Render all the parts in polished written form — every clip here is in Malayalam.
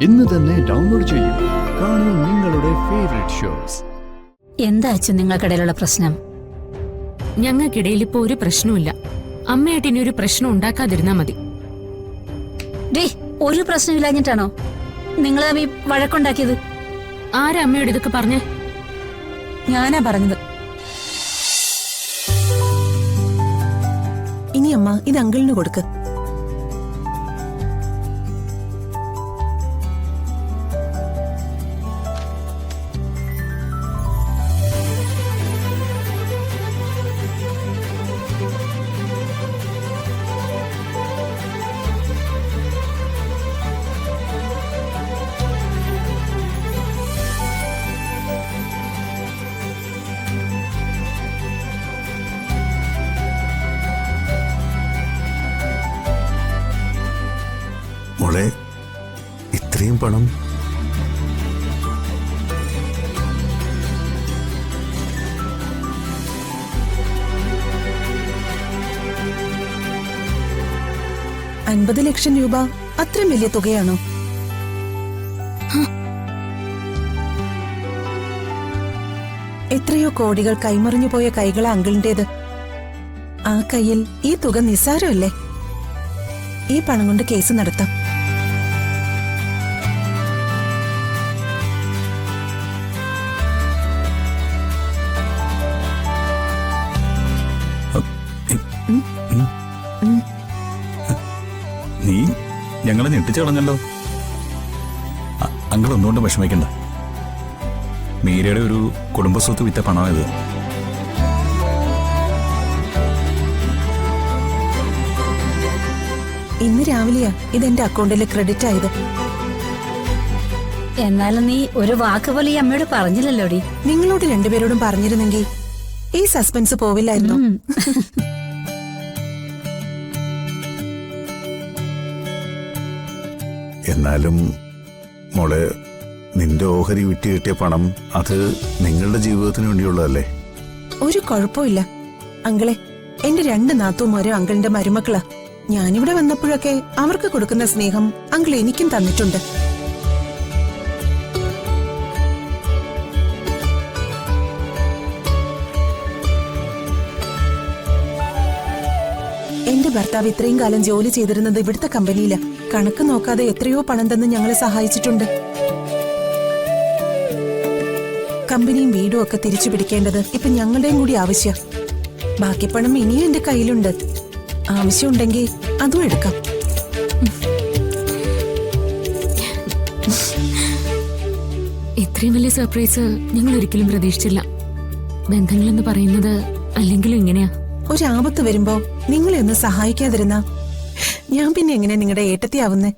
ഇന്ന് തന്നെ ഡൗൺലോഡ് ചെയ്യൂ. കാണൂ നിങ്ങളുടെ ഫേവറേറ്റ് ഷോസ്. എന്താ അച്ഛൻ നിങ്ങൾക്കിടയിലുള്ള പ്രശ്നം? ഞങ്ങൾക്കിടയിൽ ഇപ്പൊ ഒരു പ്രശ്നമില്ല. അമ്മയായിട്ട് ഇനി ഒരു പ്രശ്നം ഉണ്ടാക്കാതിരുന്നാ മതി. ഒരു പ്രശ്നമില്ലാഞ്ഞിട്ടാണോ നിങ്ങൾ തമ്മിൽ വഴക്കുണ്ടാക്കിയത്? ആരാ അമ്മയോട് ഇതൊക്കെ പറഞ്ഞേ? ഞാനാ പറഞ്ഞത്. ഇനി അമ്മ ഇത് അങ്കിളിന് കൊടുക്ക്. മോളെ, ഇത്രയും പണം $50 ലക്ഷം അത്രയും വലിയ തുകയാണോ? എത്രയോ കോടികൾ കൈമറിഞ്ഞു പോയ കൈകളാ അങ്കിളിന്റേത്. ആ കയ്യിൽ ഈ തുക നിസ്സാരമല്ലേ? ഈ പണം കൊണ്ട് കേസ് നടത്താം. നീ ഞങ്ങളെ ഞെട്ടിച്ചു കളഞ്ഞല്ലോ. അങ്കിൾ ഒന്നുകൊണ്ട് വിഷമിക്കണ്ട. മീരയുടെ ഒരു കുടുംബസ്വത്ത് വിറ്റ പണമായത്. ഇന്ന് രാവിലെയാ ഇതെന്റെ അക്കൗണ്ടിൽ ക്രെഡിറ്റ് ആയത്. എന്നാലും നീ ഒരു വാക്ക് പോലെ ഈ അമ്മയോട് പറഞ്ഞില്ലല്ലോടി. നിങ്ങളോട് രണ്ടുപേരോടും പറഞ്ഞിരുന്നെങ്കിൽ ഈ സസ്പെൻസ് പോവില്ലായിരുന്നു. എന്നാലും മോളെ, നിന്റെ ഓഹരി വിറ്റ് കിട്ടിയ പണം അത് നിങ്ങളുടെ ജീവിതത്തിന് വേണ്ടിയുള്ളതല്ലേ? ഒരു കുഴപ്പമില്ല അങ്കിളെ. എന്റെ 2 നാത്തൂമാരും അങ്കിളിന്റെ മരുമക്കളാ. ഞാനിവിടെ വന്നപ്പോഴൊക്കെ അവർക്ക് കൊടുക്കുന്ന സ്നേഹം അങ്കിൾ എനിക്കും തന്നിട്ടുണ്ട്. എന്റെ ഭർത്താവ് ഇത്രയും കാലം ജോലി ചെയ്തിരുന്നത് ഇവിടുത്തെ കമ്പനിയിലാ. കണക്ക് നോക്കാതെ എത്രയോ പണം തന്ന് ഞങ്ങളെ സഹായിച്ചിട്ടുണ്ട്. കമ്പനിയും വീടും ഒക്കെ തിരിച്ചു പിടിക്കേണ്ടത് ഇപ്പൊ ഞങ്ങളുടെയും കൂടി ആവശ്യം. ബാക്കി പണം ഇനിയും എന്റെ കയ്യിലുണ്ട്. ആവശ്യമുണ്ടെങ്കിൽ അതും എടുക്കാം. ഇത്രയും വലിയ സർപ്രൈസ് ഞങ്ങൾ ഒരിക്കലും പ്രതീക്ഷിച്ചില്ല. ബന്ധങ്ങളെന്ന് പറയുന്നത് അല്ലെങ്കിലും ഇങ്ങനെയാ. ഒരാപത്ത് വരുമ്പോ നിങ്ങളെ ഒന്ന് സഹായിക്കാതിരുന്ന ഞാൻ പിന്നെ എങ്ങനെ നിങ്ങളുടെ ഏട്ടത്തിയാവുന്നേ?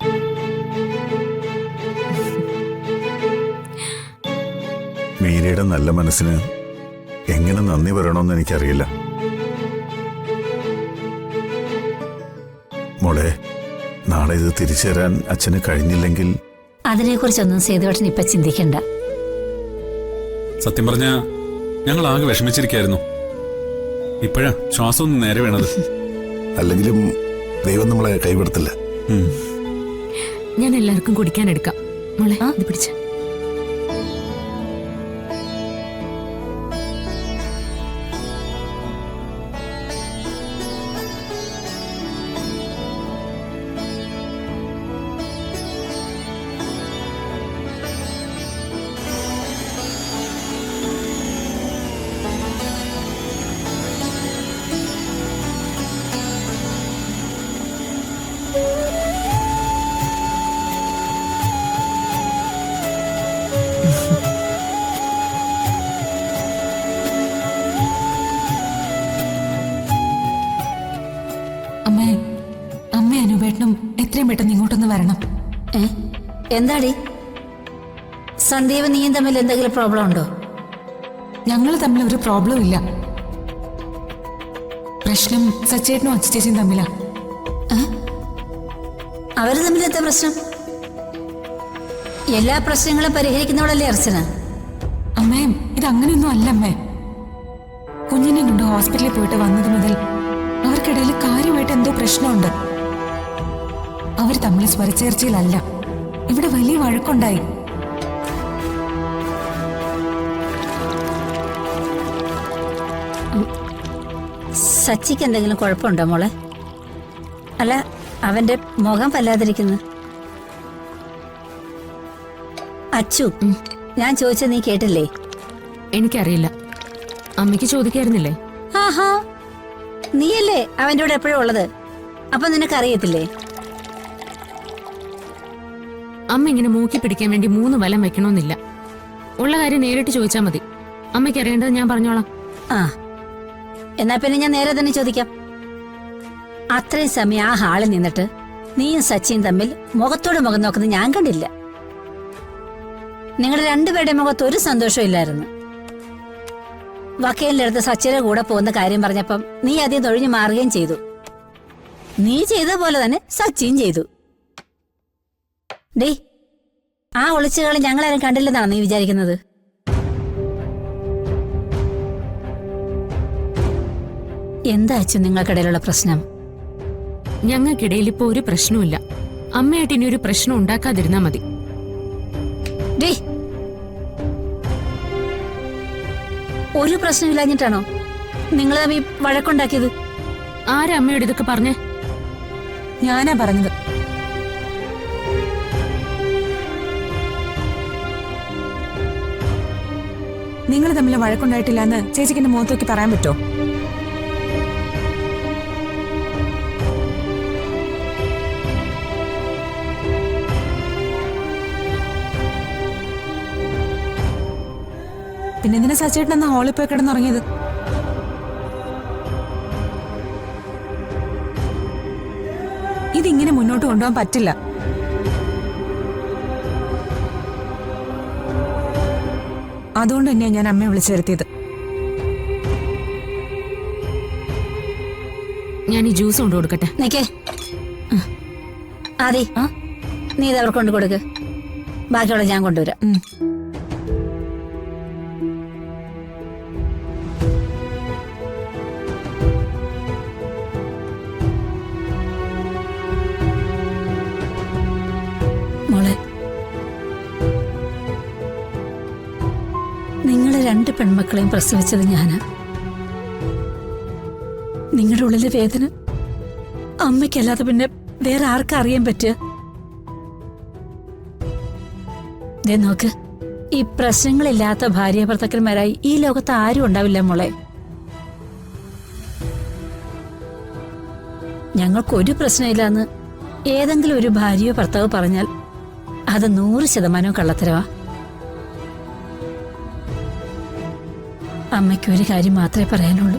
മീരയുടെ നല്ല മനസ്സിന് എങ്ങനെ നന്ദി പറയണമെന്ന് എനിക്കറിയില്ല. മോളെ, നാളെ ഇത് തിരിച്ചു തരാൻ അച്ഛന് കഴിഞ്ഞില്ലെങ്കിൽ അതിനെക്കുറിച്ചൊന്നും സേതുവേട്ടൻ ഇപ്പൊ ചിന്തിക്കണ്ട. സത്യം പറഞ്ഞ ഞങ്ങൾ ആകെ വിഷമിച്ചിരിക്കായിരുന്നു. ഇപ്പോഴാ ശ്വാസം ഒന്ന് നേരെ വീണത്. അല്ലെങ്കിലും ദൈവം നമ്മളെ കൈവിടത്തില്ല. ഞാൻ എല്ലാവർക്കും കുടിക്കാൻ എടുക്കാം. മോളെ ഇത് പിടിച്ച. അനുപേട്ടനും എത്രയും പെട്ടെന്ന് ഇങ്ങോട്ടൊന്ന് വരണം. എന്താടി സന്ദീപ് നീയും തമ്മിൽ എന്തെങ്കിലും പ്രോബ്ലം ഉണ്ടോ? ഞങ്ങൾ തമ്മിൽ ഒരു പ്രോബ്ലം ഇല്ല. പ്രശ്നം സച്ചേട്ടനും അച്ഛച്ചേച്ചിയും തമ്മിലാ. അവര് തമ്മിൽ എന്താ പ്രശ്നം? എല്ലാ പ്രശ്നങ്ങളും പരിഹരിക്കുന്നവളല്ലേ അർച്ചന? അമ്മേ, ഇത് അങ്ങനെയൊന്നും അല്ല അമ്മേ. കുഞ്ഞിനെ കൊണ്ട് ഹോസ്പിറ്റലിൽ പോയിട്ട് വന്നത് മുതൽ അവർക്കിടയിൽ കാര്യമായിട്ട് എന്തോ പ്രശ്നമുണ്ട്. അവർ തമ്മിൽ സ്വരച്ചേർച്ചയിലല്ല. ഇവിടെ വലിയ വഴക്കുണ്ടായി. സച്ചിക്ക് എന്തെങ്കിലും കുഴപ്പമുണ്ടോ മോളെ? അല്ല, അവന്റെ മുഖം വല്ലാതിരിക്കുന്നു. അച്ചു, ഞാൻ ചോദിച്ചത് നീ കേട്ടില്ലേ? എനിക്കറിയില്ല. അമ്മയ്ക്ക് ചോദിക്കായിരുന്നില്ലേ? ആഹാ, നീയല്ലേ അവന്റെ കൂടെ എപ്പോഴും ഉള്ളത്, അപ്പൊ നിനക്കറിയത്തില്ലേ? അമ്മ ഇങ്ങനെ മൂക്കി പിടിക്കാൻ വേണ്ടി 3 വലം വെക്കണമെന്നില്ല. ഉള്ള കാര്യം നേരിട്ട് ചോദിച്ചാൽ മതി. അമ്മയ്ക്ക് അറിയേണ്ടത് ഞാൻ പറഞ്ഞോളാം. ആ, എന്നാ പിന്നെ ഞാൻ നേരെ തന്നെ ചോദിക്കാം. അത്രയും സമയം ആ ഹാളിൽ നിന്നിട്ട് നീയും സച്ചിയും തമ്മിൽ മുഖത്തോട് മുഖം നോക്കുന്നത് ഞാൻ കണ്ടില്ല. നിങ്ങളുടെ രണ്ടുപേരുടെ മുഖത്ത് ഒരു സന്തോഷവും ഇല്ലായിരുന്നു. വക്കീലിന്റെ അടുത്ത് സച്ചിയുടെ കൂടെ പോകുന്ന കാര്യം പറഞ്ഞപ്പം നീ ആദ്യം തൊഴിഞ്ഞു മാറുകയും ചെയ്തു. നീ ചെയ്ത പോലെ തന്നെ സച്ചിയും ചെയ്തു. ഡേ, ആ ഒളിച്ചുകളി ഞങ്ങളാരും കണ്ടില്ലെന്നാണ് നീ വിചാരിക്കുന്നത്? എന്താ അച്ചു നിങ്ങൾക്കിടയിലുള്ള പ്രശ്നം? ഞങ്ങൾക്കിടയിൽ ഇപ്പൊ ഒരു പ്രശ്നവുമില്ല. അമ്മയായിട്ട് ഇനി ഒരു പ്രശ്നം ഉണ്ടാക്കാതിരുന്നാ മതി. ഡേ, ഒരു പ്രശ്നമില്ലാഞ്ഞിട്ടാണോ നിങ്ങൾ തമ്മിൽ വഴക്കുണ്ടാക്കിയത്? ആരാ അമ്മയോട് ഇതൊക്കെ പറഞ്ഞേ? ഞാനാ പറഞ്ഞത്. നിങ്ങൾ തമ്മിൽ വഴക്കുണ്ടായിട്ടില്ല എന്ന് ചേച്ചിക്ക് എന്റെ മുഖത്ത് നോക്കി പറയാൻ പറ്റോ? പിന്നെന്തിനാ സച്ചേട്ടൻ എന്നാ ഹോളിൽ പോയി കിടന്നുറങ്ങിയത്? ഇതിങ്ങനെ മുന്നോട്ട് കൊണ്ടുപോകാൻ പറ്റില്ല. അതുകൊണ്ട് തന്നെയാ ഞാൻ അമ്മയെ വിളിച്ചു വരുത്തിയത്. ഞാൻ ഈ ജ്യൂസ് കൊണ്ടു കൊടുക്കട്ടെ. നിക്കേ, ആദി, നീ ഇത് അവർക്ക് കൊണ്ട് കൊടുക്ക്. ബാക്കിയുള്ള ഞാൻ കൊണ്ടുവരാം. മോളെ, നിങ്ങളെ 2 പെൺമക്കളെയും പ്രസവിച്ചത് ഞാനാ. നിങ്ങളുടെ ഉള്ളിലെ വേദന അമ്മയ്ക്കല്ലാതെ പിന്നെ വേറെ ആർക്കും അറിയാൻ പറ്റുക? ദേ നോക്ക്, ഈ പ്രശ്നങ്ങളില്ലാത്ത ഭാര്യ ഭർത്താക്കന്മാരായി ഈ ലോകത്ത് ആരും ഉണ്ടാവില്ല മോളെ. ഞങ്ങൾക്കൊരു പ്രശ്നമില്ലാന്ന് ഏതെങ്കിലും ഒരു ഭാര്യയോ ഭർത്താവോ പറഞ്ഞാൽ അത് 100% കള്ളത്തരവാ. അമ്മയ്ക്കൊരു കാര്യം മാത്രമേ പറയാനുള്ളൂ.